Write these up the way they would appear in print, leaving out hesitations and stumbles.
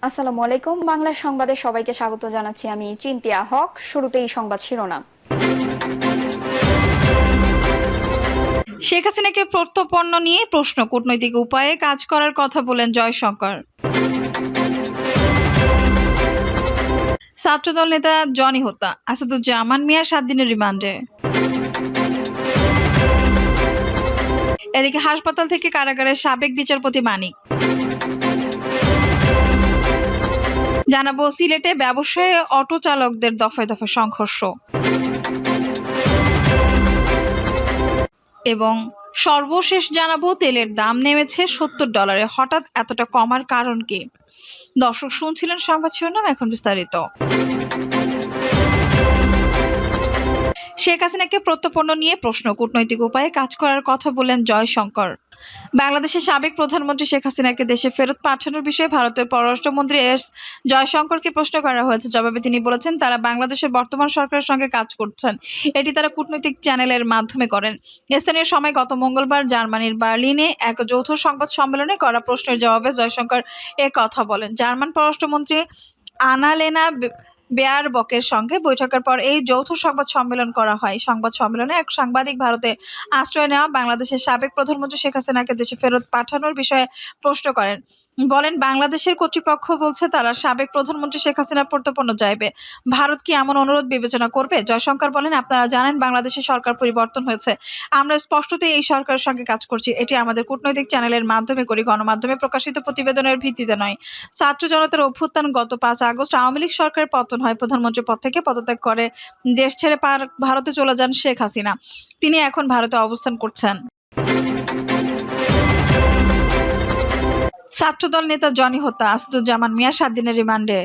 আসসালামু আলাইকুম। বাংলা সংবাদে সবাইকে স্বাগত জানাচ্ছি। আমি চিন্তিয়া হক। শুরুতেই সংবাদ শিরোনাম। শেখ হাসিনাকে প্রত্যর্পণ নিয়ে প্রশ্ন, কূটনৈতিক উপায়ে কাজ করার কথা বলেন জয়শঙ্কর। ছাত্রদল নেতা জনি হত্যা, আসাদুজ্জামান মিয়া 7 দিনের রিমান্ডে। এদিকে হাসপাতাল থেকে কারাগারের সাবেক বিচারপতি মানিক। জানাবো সিলেটে ব্যবসায়ী অটো চালকদের দফায় দফায় সংঘর্ষ। এবং সর্বশেষ জানাবো তেলের দাম নেমেছে $70। হঠাৎ এতটা কমার কারণ কি? দর্শক শুনছিলেন সংবাদ শিরোনাম, এখন বিস্তারিত। শেখ হাসিনাকে প্রত্যর্পণ নিয়ে প্রশ্ন, কূটনৈতিক উপায়ে কাজ করার কথা বললেন জয়শঙ্কর। বাংলাদেশের সাবেক প্রধানমন্ত্রী শেখ হাসিনাকে দেশে ফেরত পাঠানোর বিষয়ে ভারতের পররাষ্ট্রমন্ত্রী এস জয়শঙ্করকে প্রশ্ন করা হয়েছে। জবাবে তিনি বলেছেন, তারা বাংলাদেশের বর্তমান সরকারের সঙ্গে কাজ করছেন। এটি তারা কূটনৈতিক চ্যানেলের মাধ্যমে করেন। স্থানীয় সময় গত মঙ্গলবার জার্মানির বার্লিনে এক যৌথ সংবাদ সম্মেলনে করা প্রশ্নের জবাবে জয়শঙ্কর এ কথা বলেন। জার্মান পররাষ্ট্রমন্ত্রী আনালেনা বেয়ারবকের সঙ্গে বৈঠকের পর এই যৌথ সংবাদ সম্মেলন করা হয়। সংবাদ সম্মেলনে এক সাংবাদিক ভারতে আশ্রয় নেওয়া বাংলাদেশের সাবেক প্রধানমন্ত্রী শেখ হাসিনাকে দেশে ফেরত পাঠানোর বিষয়ে প্রশ্ন করেন। বলেন, বাংলাদেশের কর্তৃপক্ষ বলছে তারা সাবেক প্রধানমন্ত্রী শেখ হাসিনা প্রত্যর্পণ চাইবে। ভারত কি এমন অনুরোধ বিবেচনা করবে? জয়শঙ্কর বলেন, আপনারা জানেন বাংলাদেশের সরকার পরিবর্তন হয়েছে। আমরা স্পষ্টতই এই সরকারের সঙ্গে কাজ করছি। এটি আমাদের কূটনৈতিক চ্যানেলের মাধ্যমে করি, গণমাধ্যমে প্রকাশিত প্রতিবেদনের ভিত্তিতে নয়। ছাত্র জনতার অভ্যুত্থান গত 5 আগস্ট আওয়ামী লীগ সরকারের পতন হয়। প্রধানমন্ত্রীর পদ থেকে পদত্যাগ করে দেশ ছেড়ে ভারতে চলে যান শেখ হাসিনা। তিনি এখন ভারতে অবস্থান করছেন। ছাত্রদল নেতা জনি হত্যা, আসাদুজ্জামান মিয়া 7 দিনের রিমান্ডে।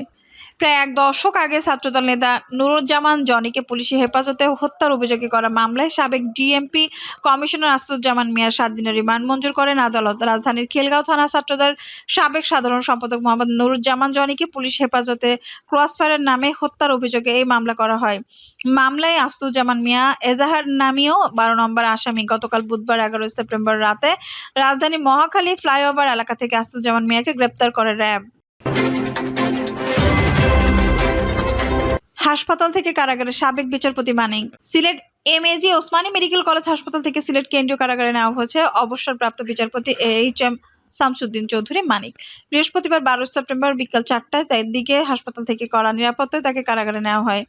প্রায় 1 দশক আগে ছাত্রদল নেতা নুরুজ্জামান জনিকে পুলিশি হেফাজতে হত্যার অভিযোগে করা মামলায় সাবেক ডিএমপি কমিশনার আসাদুজ্জামান মিয়ার 7 দিনের রিমান্ড মঞ্জুর করেন আদালত। রাজধানীর খিলগাঁও থানা ছাত্রদলের সাবেক সাধারণ সম্পাদক মোহাম্মদ নুরুজ্জামান জনিকে পুলিশ হেফাজতে ক্রসফায়ারের নামে হত্যার অভিযোগে এই মামলা করা হয়। মামলায় আসাদুজ্জামান মিয়া এজাহার নামীয় 12 নম্বর আসামি। গতকাল বুধবার 11 সেপ্টেম্বর রাতে রাজধানী মহাখালী ফ্লাইওভার এলাকা থেকে আসাদুজ্জামান মিয়াকে গ্রেপ্তার করে র্যাব। হাসপাতাল থেকে কারাগারের সাবেক বিচারপতি Manik. Sylhet MAG Osmani medical college হাসপাতাল থেকে সিলেট কেন্দ্রীয় কারাগারে নেওয়া হয়েছে অবসরপ্রাপ্ত বিচারপতি এইচ.এম. শামসুদ্দিন চৌধুরী মানিক। বৃহস্পতিবার 12 সেপ্টেম্বর বিকাল 4টায় তার দিকে হাসপাতাল থেকে কড়া নিরাপত্তায় তাকে কারাগারে নেওয়া হয়।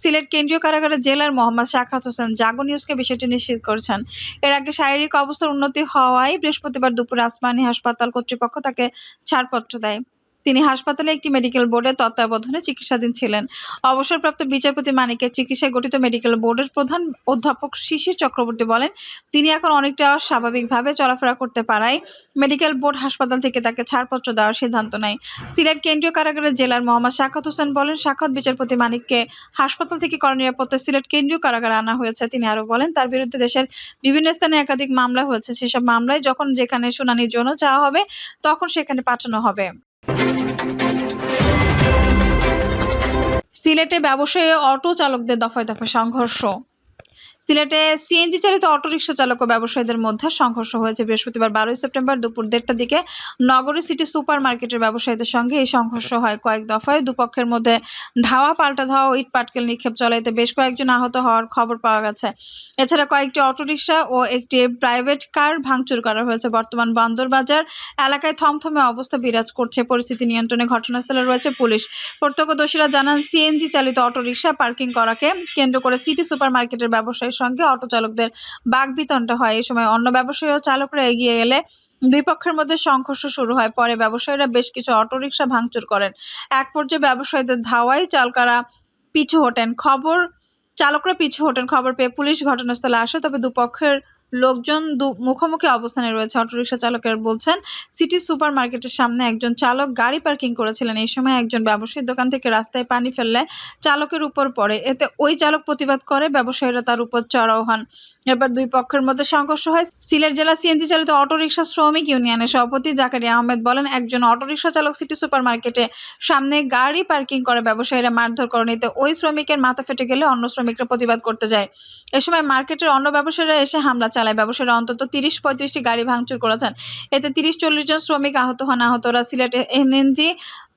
সিলেট কেন্দ্রীয় কারাগারের জেলার মোহাম্মদ শাখাত হোসেন জাগো নিউজকে বিষয়টি নিশ্চিত করেছেন। এর আগে শারীরিক অবস্থার উন্নতি হওয়ায় বৃহস্পতিবার দুপুরে আসমানী হাসপাতাল কর্তৃপক্ষ তাকে ছাড়পত্র দেয়। তিনি হাসপাতালে একটি মেডিকেল বোর্ডের তত্ত্বাবধানে চিকিৎসাধীন ছিলেন। অবসরপ্রাপ্ত বিচারপতি মানিকের চিকিৎসায় গঠিত মেডিকেল বোর্ডের প্রধান অধ্যাপক শিশির চক্রবর্তী বলেন, তিনি এখন অনেকটা স্বাভাবিকভাবে চলাফেরা করতে পারায় মেডিকেল বোর্ড হাসপাতাল থেকে তাকে ছাড়পত্র দেওয়ার সিদ্ধান্ত নেয়। সিলেট কেন্দ্রীয় কারাগারের জেলার মোহাম্মদ শাখাত হোসেন বলেন, শাখাত বিচারপতি মানিককে হাসপাতাল থেকে কড়া নিরাপত্তায় সিলেট কেন্দ্রীয় কারাগারে আনা হয়েছে। তিনি আরও বলেন, তার বিরুদ্ধে দেশের বিভিন্ন স্থানে একাধিক মামলা হয়েছে। সেসব মামলায় যখন যেখানে শুনানির জন্য চাওয়া হবে তখন সেখানে পাঠানো হবে। সিলেটে ব্যবসায়ী অটো চালকদের দফায় দফায় সংঘর্ষ। সিলেটে সিএনজি চালিত অটোরিকশা চালক ও ব্যবসায়ীদের মধ্যে সংঘর্ষ হয়েছে। বৃহস্পতিবার 12 সেপ্টেম্বর দুপুর 1টার দিকে নগরী সিটি সুপার মার্কেটের ব্যবসায়ীদের সঙ্গে এই সংঘর্ষ হয়। কয়েক দফায় দুপক্ষের মধ্যে ধাওয়া পাল্টা ধাওয়া ও ইট পাটকেল নিক্ষেপ চলে। এতে বেশ কয়েকজন আহত হওয়ার খবর পাওয়া গেছে। এছাড়া কয়েকটি অটোরিকশা ও একটি প্রাইভেট কার ভাঙচুর করা হয়েছে। বর্তমান বন্দরবাজার এলাকায় থমথমে অবস্থা বিরাজ করছে। পরিস্থিতি নিয়ন্ত্রণে ঘটনাস্থলে রয়েছে পুলিশ। প্রত্যক্ষদর্শীরা জানান, সিএনজি চালিত অটোরিকশা পার্কিং করাকে কেন্দ্র করে সিটি সুপার মার্কেটের ব্যবসায়ী সঙ্গে অটো চালকদের বাকবিতণ্ডা হয়। এই সময় অন্য ব্যবসায়ী ও চালকরা এগিয়ে এলে দুই পক্ষের মধ্যে সংঘর্ষ শুরু হয়। পরে ব্যবসায়ীরা বেশ কিছু অটোরিকশা ভাঙচুর করেন। এক পর্যায়ে ব্যবসায়ীদের ধাওয়ায় চালকরা পিছু হটেন। খবর পেয়ে পুলিশ ঘটনাস্থলে আসে। তবে দুপক্ষের লোকজন মুখোমুখি অবস্থানে রয়েছে। অটোরিকশা চালকের বলছেন, সিটি সুপার মার্কেটের সামনে একজন চালক গাড়ি পার্কিং করেছিলেন। এই সময় একজন ব্যবসায়ীর দোকান থেকে রাস্তায় পানি ফেললে চালকের উপর পড়ে। এতে ওই চালক প্রতিবাদ করে, ব্যবসায়ীরা তার উপর চড়াও হন। এরপর দুই পক্ষের মধ্যে সংঘর্ষ হয়। সিলেট জেলা সিএনজি চালিত অটোরিকশা শ্রমিক ইউনিয়নের সভাপতি জাকারিয়া আহমেদ বলেন, একজন অটোরিকশা চালক সিটি সুপার মার্কেটে সামনে গাড়ি পার্কিং করে ব্যবসায়ীরা মারধর করেন। এতে ওই শ্রমিকের মাথা ফেটে গেলে অন্য শ্রমিকরা প্রতিবাদ করতে যায়। এ সময় মার্কেটের অন্য ব্যবসায়ীরা এসে হামলা চালায়। ব্যবসায়ীরা অন্তত 30-35টি গাড়ি ভাঙচুর করেছেন। এতে 30-40 জন শ্রমিক আহত হন। আহতরা সিলেট এনএনজি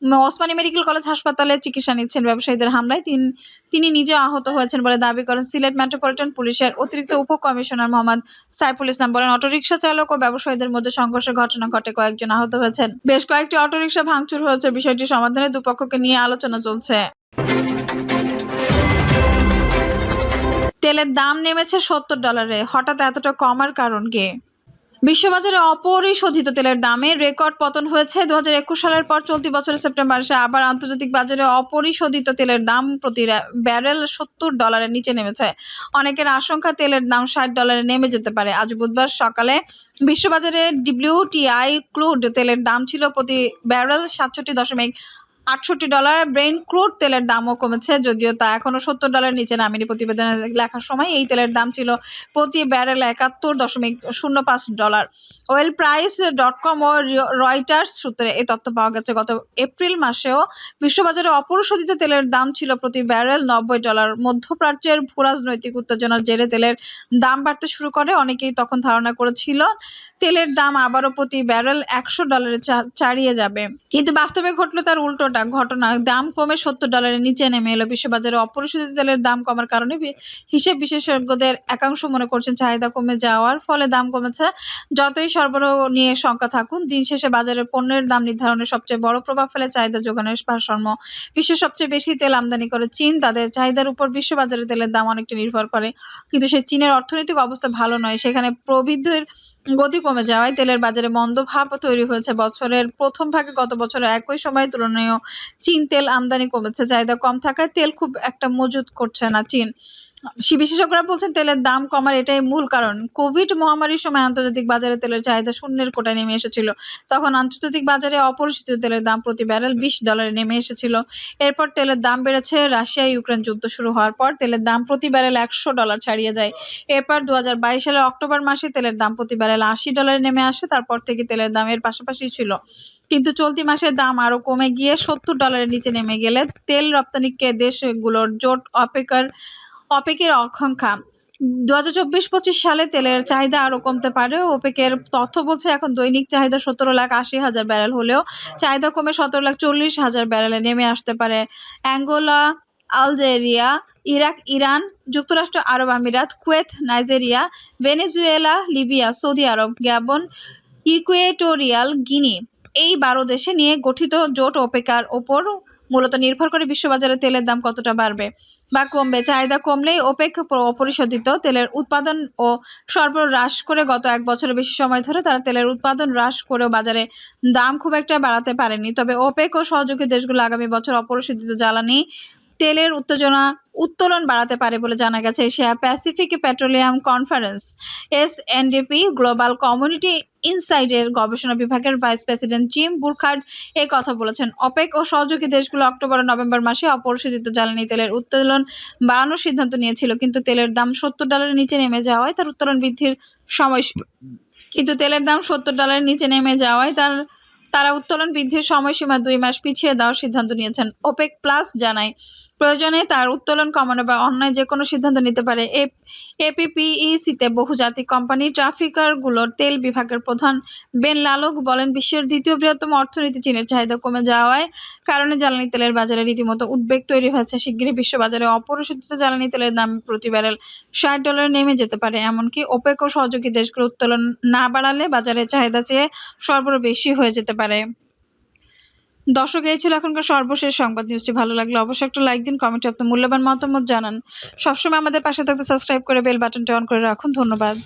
ওসমানী মেডিকেল কলেজ হাসপাতালে চিকিৎসা নিচ্ছেন। ব্যবসায়ীদের হামলায় তিনি নিজেও আহত হয়েছেন বলে দাবি করেন সিলেট মেট্রোপলিটন পুলিশের অতিরিক্ত উপকমিশনার মোহাম্মদ সাইফুল ইসলাম। বলেন, অটোরিকশা চালক ও ব্যবসায়ীদের মধ্যে সংঘর্ষের ঘটনা ঘটে, কয়েকজন আহত হয়েছেন। বেশ কয়েকটি অটোরিকশা ভাঙচুর হয়েছে। বিষয়টি সমাধানে দুপক্ষকে নিয়ে আলোচনা চলছে। তেলের দাম নেমেছে $70। হঠাৎ এতটা কমার কারণ কি? বিশ্ববাজারে অপরিশোধিত তেলের দামে রেকর্ড পতন হয়েছে 2021 সালের পর চলতি বছরের সেপ্টেম্বর মাসে আবার আন্তর্জাতিক বাজারে অপরিশোধিত তেলের দাম প্রতি ব্যারেল $70 নিচে নেমেছে। অনেকের আশঙ্কা তেলের দাম $60 নেমে যেতে পারে। আজ বুধবার সকালে বিশ্ববাজারে WTI ক্রুড তেলের দাম ছিল প্রতি ব্যারেল $67.68। ব্রেন্ট ক্রুড তেলের দামও কমেছে, যদিও তা এখনো $70 নিচে নামেনি। প্রতিবেদনে লেখার সময় এই তেলের দাম ছিল প্রতি ব্যারেল $71.05। ওয়েল প্রাইস .com ও রয়টার্স সূত্রে এই তথ্য পাওয়া গেছে। গত এপ্রিল মাসেও বিশ্ববাজারে অপরিশোধিত তেলের দাম ছিল প্রতি ব্যারেল $90। মধ্যপ্রাচ্যের ভূরাজনৈতিক উত্তেজনার জেরে তেলের দাম বাড়তে শুরু করে। অনেকেই তখন ধারণা করেছিল তেলের দাম আবারও প্রতি ব্যারেল $100 ছাড়িয়ে যাবে, কিন্তু বাস্তবে ঘটলো তার উল্টোটা ঘটনা। দাম কমে $70 নিচে নেমে এলো। বিশ্ববাজারে অপরিশোধিত তেলের দাম কমার কারণে হিসেব বিশেষজ্ঞদের একাংশ মনে করছেন চাহিদা কমে যাওয়ার ফলে দাম কমেছে। যতই সরবরাহ নিয়ে শঙ্কা থাকুন, দিন শেষে বাজারে পণ্যের দাম নির্ধারণে সবচেয়ে বড় প্রভাব ফেলে চাহিদা যোগানের ভারসাম্য। বিশ্বের সবচেয়ে বেশি তেল আমদানি করে চীন। তাদের চাহিদার উপর বিশ্ববাজারে তেলের দাম অনেকটা নির্ভর করে, কিন্তু সেই চীনের অর্থনৈতিক অবস্থা ভালো নয়। সেখানে প্রবৃদ্ধির গতি কমে যাওয়ায় তেলের বাজারে মন্দভাব তৈরি হয়েছে। বছরের প্রথম ভাগে গত বছরের একই সময়ের তুলনায় চীন তেল আমদানি কমেছে। চাহিদা কম থাকায় তেল খুব একটা মজুত করছে না চীন। বিশেষজ্ঞরা বলছেন তেলের দাম কমার এটাই মূল কারণ। কোভিড মহামারীর সময় আন্তর্জাতিক বাজারে তেলের চাহিদা শূন্যের কোটায় নেমে এসেছিল। তখন আন্তর্জাতিক বাজারে অপরিশোধিত তেলের দাম প্রতি ব্যারেল $20 নেমে এসেছিল। এরপর তেলের দাম বেড়েছে। রাশিয়া ইউক্রেন যুদ্ধ শুরু হওয়ার পর তেলের দাম প্রতি ব্যারেল $100 ছাড়িয়ে যায়। এরপর 2022 সালের অক্টোবর মাসে তেলের দাম প্রতি ব্যারেল $80 নেমে আসে। তারপর থেকে তেলের দাম এর পাশাপাশি ছিল, কিন্তু চলতি মাসে দাম আরও কমে গিয়ে $70 নিচে নেমে গেলে তেল রপ্তানিকে দেশগুলোর জোট অপেকের আকাঙ্ক্ষা 2024-25 সালে তেলের চাহিদা আরও কমতে পারে। ওপেকের তথ্য বলছে এখন দৈনিক চাহিদা 17,80,000 ব্যারেল হলেও চাহিদা কমে 17,40,000 ব্যারেলে নেমে আসতে পারে। অ্যাঙ্গোলা, আলজেরিয়া, ইরাক, ইরান, যুক্তরাষ্ট্র আরব আমিরাত, কুয়েত, নাইজেরিয়া, ভেনেজুয়েলা, লিবিয়া, সৌদি আরব, গ্যাবন, ইকুয়েটোরিয়াল গিনি, এই 12 দেশে নিয়ে গঠিত জোট ওপেকার ওপর মূলত নির্ভর করে বিশ্ববাজারে তেলের দাম কতটা বাড়বে বা কমবে। চাহিদা কমলেই ওপেক অপরিশোধিত তেলের উৎপাদন ও সরবরাহ হ্রাস করে। গত এক বছরের বেশি সময় ধরে তারা তেলের উৎপাদন হ্রাস করেও বাজারে দাম খুব একটা বাড়াতে পারেনি। তবে ওপেক ও সহযোগী দেশগুলো আগামী বছর অপরিশোধিত জ্বালানি তেলের উত্তোলন বাড়াতে পারে বলে জানা গেছে। Asia Pacific petroleum conference SNDP global community ইনসাইডের গবেষণা বিভাগের ভাইস প্রেসিডেন্ট জিম বুরখার্ড এই কথা বলেছেন। ওপেক ও সহযোগী দেশগুলো অক্টোবর ও নভেম্বর মাসে অপরিশোধিত জ্বালানি তেলের উত্তোলন বাড়ানোর সিদ্ধান্ত নিয়েছিল, কিন্তু তেলের দাম $70 নিচে নেমে যাওয়ায় তার উত্তোলন বৃদ্ধির তারা উত্তোলন বৃদ্ধির সময়সীমা 2 মাস পিছিয়ে দেওয়ার সিদ্ধান্ত নিয়েছেন। ওপেক প্লাস জানায় প্রয়োজনে তার উত্তোলন কমানো বা অন্য যে কোনো সিদ্ধান্ত নিতে পারে। APPEC-তে বহুজাতিক কোম্পানি ট্রাফিকারগুলোর তেল বিভাগের প্রধান বেন লালুক বলেন, বিশ্বের দ্বিতীয় বৃহত্তম অর্থনীতি চীনের চাহিদা কমে যাওয়ার কারণে জ্বালানি তেলের বাজারে রীতিমতো উদ্বেগ তৈরি হয়েছে। শিগগিরই বিশ্ববাজারে অপরিশোধিত জ্বালানি তেলের দাম প্রতি ব্যারেল $60 নেমে যেতে পারে। এমনকি ওপেক ও সহযোগী দেশগুলো উত্তোলন না বাড়ালে বাজারে চাহিদা চেয়ে সরবরাহ বেশি হয়ে যেতে পারে। দর্শক, এই ছিল এখনকার সর্বশেষ সংবাদ। নিউজটি ভালো লাগলে অবশ্যই একটা লাইক দিন, কমেন্টে আপনার মূল্যবান মতামত জানান। সবসময় আমাদের পাশে থাকতে সাবস্ক্রাইব করে বেল বাটনটি অন করে রাখুন। ধন্যবাদ।